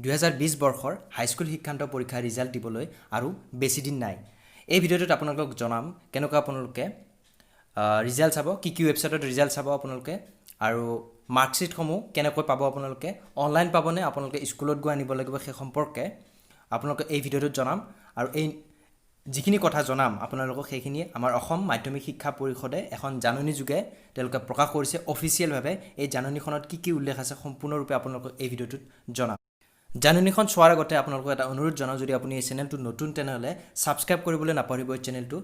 2020 বৰ্ষৰ হাইস্কুল শিক্ষান্ত পৰীক্ষাৰ ৰিজাল্ট দিবলৈ আৰু বেছি দিন নাই। এই ভিডিঅ'টোত আপোনালোকক জনাম কেনেকৈ আপোনালোকে ৰিজাল্ট চাব, কি ৱেবছাইটত ৰিজাল্ট চাব আপোনালোকে, আৰু মাৰ্কশ্বিটসমূহ কেনেকৈ পাব আপোনালোকে, অনলাইন পাবনে আপোনালোকে স্কুলত গৈ আনিব লাগিব, সেই সম্পৰ্কে আপোনালোকে এই ভিডিঅ'টোত জনাম। আৰু এই যিখিনি কথা জনাম আপোনালোকক সেইখিনি আমাৰ অসম মাধ্যমিক শিক্ষা পৰিষদে এখন জাননী যোগে তেওঁলোকে প্ৰকাশ কৰিছে অফিচিয়েলভাৱে। এই জাননীখনত কি উল্লেখ আছে সম্পূৰ্ণৰূপে আপোনালোকক এই ভিডিঅ'টোত জনাম। জাননীখন চোৱাৰ আগতে আপোনালোকক এটা অনুৰোধ জনাওঁ, যদি আপুনি এই চেনেলটো নতুন তেনেহ'লে ছাবস্ক্ৰাইব কৰিবলৈ নাপাহৰিব এই চেনেলটো,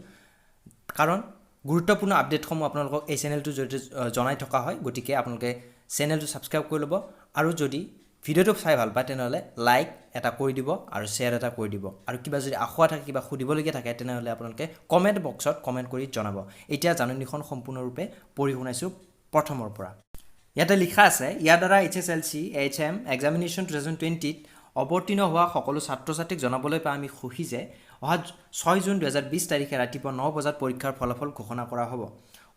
কাৰণ গুৰুত্বপূৰ্ণ আপডেটসমূহ আপোনালোকক এই চেনেলটোৰ জৰিয়তে জনাই থকা হয়। গতিকে আপোনালোকে চেনেলটো ছাবস্ক্ৰাইব কৰি ল'ব, আৰু যদি ভিডিঅ'টো চাই ভাল পায় তেনেহ'লে লাইক এটা কৰি দিব আৰু শ্বেয়াৰ এটা কৰি দিব, আৰু কিবা যদি আখোৱা থাকে, কিবা সুধিবলগীয়া থাকে তেনেহ'লে আপোনালোকে কমেণ্ট বক্সত কমেণ্ট কৰি জনাব। এতিয়া জাননীখন সম্পূৰ্ণৰূপে পঢ়ি শুনাইছোঁ প্ৰথমৰ পৰা। ইয়াতে লিখা আছে, ইয়াৰ দ্বাৰা Hslc HM এক্সামিনেশ্যন 2020ত অৱতীৰ্ণ হোৱা সকলো ছাত্ৰ ছাত্ৰীক জনাবলৈ পাই আমি সুখী যে অহা 6 জুন 2020 তাৰিখে ৰাতিপুৱা 9 বজাত পৰীক্ষাৰ ফলাফল ঘোষণা কৰা হ'ব।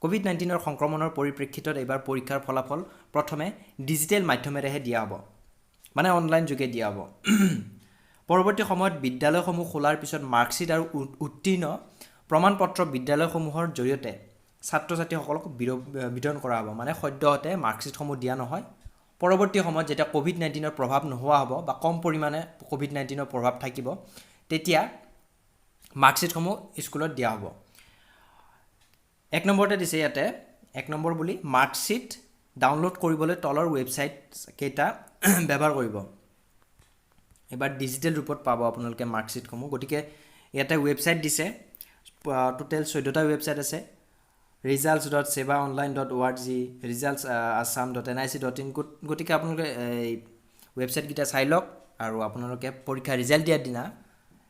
COVID-19 সংক্ৰমণৰ পৰিপ্ৰেক্ষিতত এইবাৰ পৰীক্ষাৰ ফলাফল প্ৰথমে ডিজিটেল মাধ্যমেৰেহে দিয়া হ'ব, মানে অনলাইন যোগে দিয়া হ'ব। পৰৱৰ্তী সময়ত বিদ্যালয়সমূহ খোলাৰ পিছত মাৰ্কশ্বিট আৰু উত্তীৰ্ণ প্ৰমাণপত্ৰ বিদ্যালয়সমূহৰ জৰিয়তে ছাত্ৰ ছাত্ৰীসকলক বিতৰণ কৰা হ'ব। মানে সদ্যহতে মাৰ্কশ্বিটসমূহ দিয়া নহয়, পৰৱৰ্তী সময়ত যেতিয়া COVID-19 প্ৰভাৱ নোহোৱা হ'ব বা কম পৰিমাণে COVID-19 প্ৰভাৱ থাকিব, তেতিয়া মাৰ্কশ্বিটসমূহ স্কুলত দিয়া হ'ব। 1 নম্বৰতে দিছে ইয়াতে, 1 নম্বৰ বুলি মাৰ্কশ্বিট ডাউনলোড কৰিবলৈ তলৰ ৱেবছাইট কেইটা ব্যৱহাৰ কৰিব। এবাৰ ডিজিটেল ৰূপত পাব আপোনালোকে মাৰ্কশ্বিটসমূহ। গতিকে ইয়াতে ৱেবছাইট দিছে, টোটেল 14টা ৱেবছাইট আছে। results.sevaonline.org, results.assam.nic.in। গতিকে আপোনালোকে এই ৱেবছাইটকেইটা চাই লওক, আৰু আপোনালোকে পৰীক্ষা ৰিজাল্ট দিয়াৰ দিনা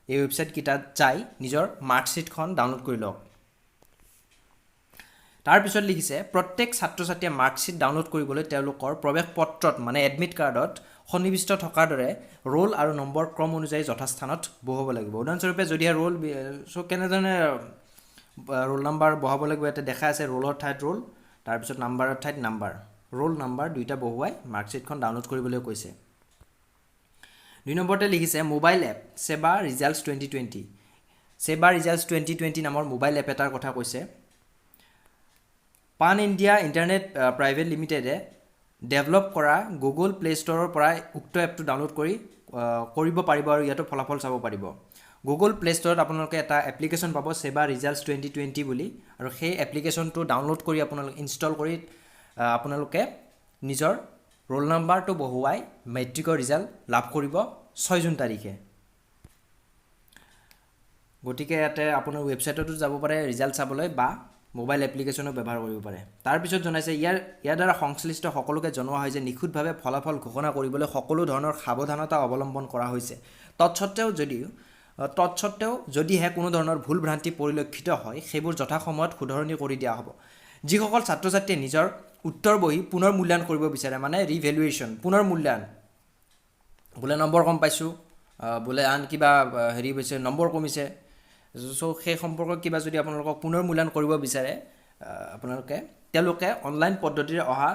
এই ৱেবছাইটকেইটাত যাই নিজৰ মাৰ্কশ্বিটখন ডাউনলোড কৰি লওক। তাৰপিছত লিখিছে, প্ৰত্যেক ছাত্ৰ ছাত্ৰীয়ে মাৰ্কশ্বিট ডাউনলোড কৰিবলৈ তেওঁলোকৰ প্ৰৱেশ পত্ৰত মানে এডমিট কাৰ্ডত সন্নিৱিষ্ট থকাৰ দৰে ৰোল আৰু নম্বৰ ক্ৰম অনুযায়ী যথাস্থানত বহুৱাব লাগিব। উদাহৰণস্বৰূপে যদিহে ৰোল কেনেধৰণে ৰোল নাম্বাৰ বহাব লাগিব, ইয়াতে দেখা আছে ৰোলৰ ঠাইত ৰোল, তাৰপিছত নাম্বাৰৰ ঠাইত নাম্বাৰ, ৰোল নাম্বাৰ দুইটা বহুৱাই মাৰ্কশ্বিটখন ডাউনলোড কৰিবলৈ কৈছে। 2 নম্বৰতে লিখিছে, মোবাইল এপ সেৱা ৰিজাল্টছ 2020। সেৱা ৰিজাল্টছ 2020 নামৰ মোবাইল এপ এটাৰ কথা কৈছে। পান ইণ্ডিয়া ইণ্টাৰনেট প্ৰাইভেট লিমিটেডে ডেভেলপ কৰা গুগল প্লে ষ্ট'ৰৰ পৰা উক্ত এপটো ডাউনলোড কৰিব পাৰিব আৰু ইয়াতো ফলাফল চাব পাৰিব। গুগল প্লে ষ্ট'ৰত আপোনালোকে এটা এপ্লিকেশ্যন পাব, সেৱা ৰিজাল্টছ 2020 বুলি, আৰু সেই এপ্লিকেশ্যনটো ডাউনলোড কৰি আপোনালোকে ইনষ্টল কৰি আপোনালোকে নিজৰ ৰোল নাম্বাৰটো বহুৱাই মেট্ৰিকৰ ৰিজাল্ট লাভ কৰিব 6 জুন তাৰিখে। গতিকে ইয়াতে আপোনাৰ ৱেবছাইটতো যাব পাৰে ৰিজাল্ট চাবলৈ, বা মোবাইল এপ্লিকেশ্যনো ব্যৱহাৰ কৰিব পাৰে। তাৰপিছত জনাইছে, ইয়াৰ দ্বাৰা সংশ্লিষ্ট সকলোকে জনোৱা হয় যে নিখুঁতভাৱে ফলাফল ঘোষণা কৰিবলৈ সকলো ধৰণৰ সাৱধানতা অৱলম্বন কৰা হৈছে। তৎসত্ত্বেও যদিহে কোনো ধৰণৰ ভুল ভ্ৰান্তি পৰিলক্ষিত হয়, সেইবোৰ যথাসময়ত শুধৰণি কৰি দিয়া হ'ব। যিসকল ছাত্ৰ ছাত্ৰীয়ে নিজৰ উত্তৰ বহি পুনৰ মূল্যায়ন কৰিব বিচাৰে, মানে ৰিভেলুৱেশ্যন, পুনৰ মূল্যায়ন, বোলে নম্বৰ কম পাইছোঁ, বোলে আন কিবা হেৰি হৈছে, নম্বৰ কমিছে, সেই সম্পৰ্কত কিবা যদি আপোনালোকক পুনৰ মূল্যায়ন কৰিব বিচাৰে, তেওঁলোকে অনলাইন পদ্ধতিৰে অহা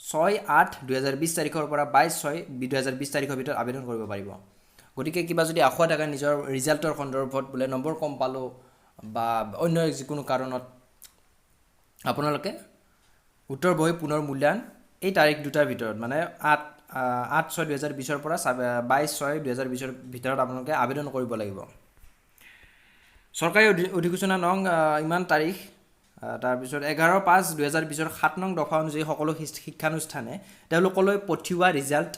6/8/2020 তাৰিখৰ পৰা 22/6/2020 তাৰিখৰ ভিতৰত আবেদন কৰিব পাৰিব। গতিকে কিবা যদি আখোৱা থাকে নিজৰ ৰিজাল্টৰ সন্দৰ্ভত, বোলে নম্বৰ কম পালোঁ বা অন্য যিকোনো কাৰণত, আপোনালোকে উত্তৰ বহি পুনৰ মূল্যায়ন এই তাৰিখ দুটাৰ ভিতৰত, মানে 8/6/2020 পৰা 22/6/2020 ভিতৰত আপোনালোকে আবেদন কৰিব লাগিব। চৰকাৰী অধিসূচনা নং ইমান তাৰিখ, তাৰপিছত 11/5/2020 7 নং দফা অনুযায়ী সকলো শিক্ষানুষ্ঠানে তেওঁলোকলৈ পঠিওৱা ৰিজাল্ট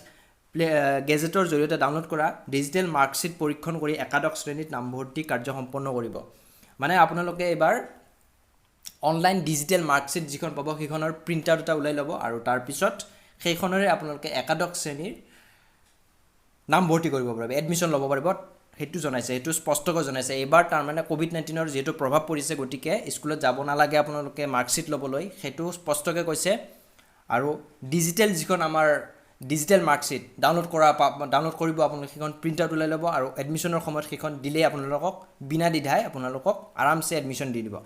গেজেটৰ জৰিয়তে ডাউনলোড কৰা ডিজিটেল মাৰ্কশ্বিট পৰীক্ষণ কৰি একাদশ শ্ৰেণীত নামভৰ্তি কাৰ্য সম্পন্ন কৰিব। মানে আপোনালোকে এইবাৰ অনলাইন ডিজিটেল মাৰ্কশ্বিট যিখন পাব, সেইখনৰ প্ৰিণ্ট আউট এটা ওলাই ল'ব, আৰু তাৰপিছত সেইখনৰে আপোনালোকে একাদশ শ্ৰেণীৰ নামভৰ্তি কৰিব পাৰিব, এডমিশ্যন ল'ব পাৰিব। সেইটো জনাইছে, সেইটো স্পষ্টকৈ জনাইছে। এইবাৰ তাৰমানে COVID-19 যিহেতু প্ৰভাৱ পৰিছে, গতিকে স্কুলত যাব নালাগে আপোনালোকে মাৰ্কশ্বিট ল'বলৈ, সেইটো স্পষ্টকৈ কৈছে। আৰু ডিজিটেল যিখন আমাৰ ডিজিটেল মাৰ্কশ্বিট ডাউনলোড কৰিব আপোনালোকে, সেইখন প্ৰিণ্ট আউট ওলাই ল'ব, আৰু এডমিশ্যনৰ সময়ত সেইখন দিলেই আপোনালোকক বিনা দ্বিধাই আপোনালোকক আৰামছে এডমিশ্যন দি দিব।